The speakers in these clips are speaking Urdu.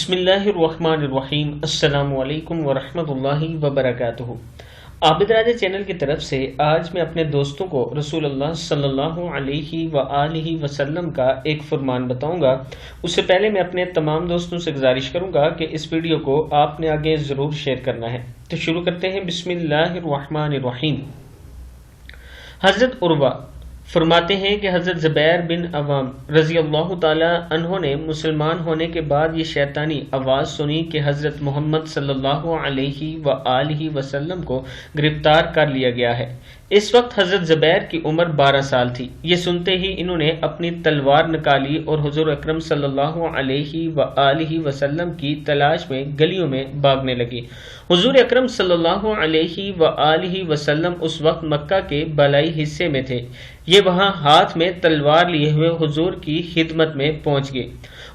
بسم اللہ الرحمن الرحیم۔ السلام علیکم ورحمۃ اللہ وبرکاتہ۔ abidraja چینل کی طرف سے آج میں اپنے دوستوں کو رسول اللہ صلی اللہ علیہ وآلہ وسلم کا ایک فرمان بتاؤں گا۔ اس سے پہلے میں اپنے تمام دوستوں سے گزارش کروں گا کہ اس ویڈیو کو آپ نے آگے ضرور شیئر کرنا ہے۔ تو شروع کرتے ہیں۔ بسم اللہ الرحمن الرحیم۔ حضرت عروہ فرماتے ہیں کہ حضرت زبیر بن عوام رضی اللہ تعالی عنہ نے مسلمان ہونے کے بعد یہ شیطانی آواز سنی کہ حضرت محمد صلی اللہ علیہ وآلہ وسلم کو گرفتار کر لیا گیا ہے۔ اس وقت حضرت زبیر کی عمر 12 سال تھی۔ یہ سنتے ہی انہوں نے اپنی تلوار نکالی اور حضور اکرم صلی اللہ علیہ وآلہ وسلم کی تلاش میں گلیوں میں بھاگنے لگی۔ حضور اکرم صلی اللہ علیہ وآلہ وسلم اس وقت مکہ کے بالائی حصے میں تھے۔ یہ وہاں ہاتھ میں تلوار لیے ہوئے حضور کی خدمت میں پہنچ گئے۔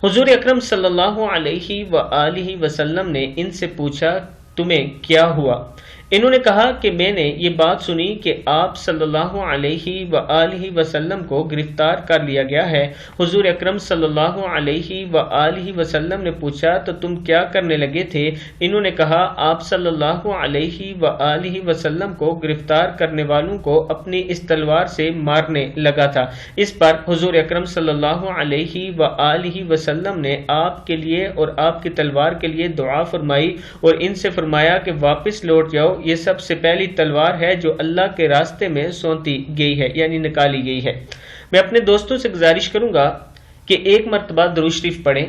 حضور اکرم صلی اللہ علیہ وآلہ وسلم نے ان سے پوچھا، تمہیں کیا ہوا؟ انہوں نے کہا کہ میں نے یہ بات سنی کہ آپ صلی اللہ علیہ وآلہ وسلم کو گرفتار کر لیا گیا ہے۔ حضور اکرم صلی اللہ علیہ وآلہ وسلم نے پوچھا، تو تم کیا کرنے لگے تھے؟ انہوں نے کہا، آپ صلی اللہ علیہ وآلہ وسلم کو گرفتار کرنے والوں کو اپنی اس تلوار سے مارنے لگا تھا۔ اس پر حضور اکرم صلی اللہ علیہ وآلہ وسلم نے آپ کے لیے اور آپ کی تلوار کے لیے دعا فرمائی اور ان سے فرمایا کہ واپس لوٹ جاؤ، یہ سب سے پہلی تلوار ہے جو اللہ کے راستے میں سونتی گئی ہے، یعنی نکالی گئی ہے۔ میں اپنے دوستوں سے گزارش کروں گا کہ ایک مرتبہ درود شریف پڑھیں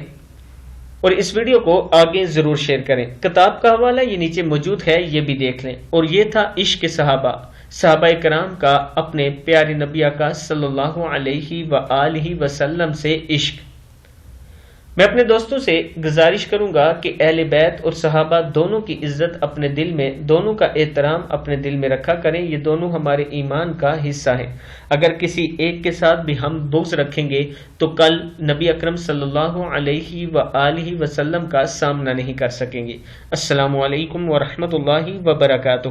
اور اس ویڈیو کو آگے ضرور شیئر کریں۔ کتاب کا حوالہ یہ نیچے موجود ہے، یہ بھی دیکھ لیں۔ اور یہ تھا عشق صحابہ کرام کا اپنے پیارے نبی آقا صلی اللہ علیہ وآلہ وسلم سے عشق۔ میں اپنے دوستوں سے گزارش کروں گا کہ اہل بیت اور صحابہ دونوں کی عزت اپنے دل میں، دونوں کا احترام اپنے دل میں رکھا کریں۔ یہ دونوں ہمارے ایمان کا حصہ ہیں۔ اگر کسی ایک کے ساتھ بھی ہم بغض رکھیں گے تو کل نبی اکرم صلی اللہ علیہ وآلہ وسلم کا سامنا نہیں کر سکیں گے۔ السلام علیکم ورحمۃ اللہ وبرکاتہ۔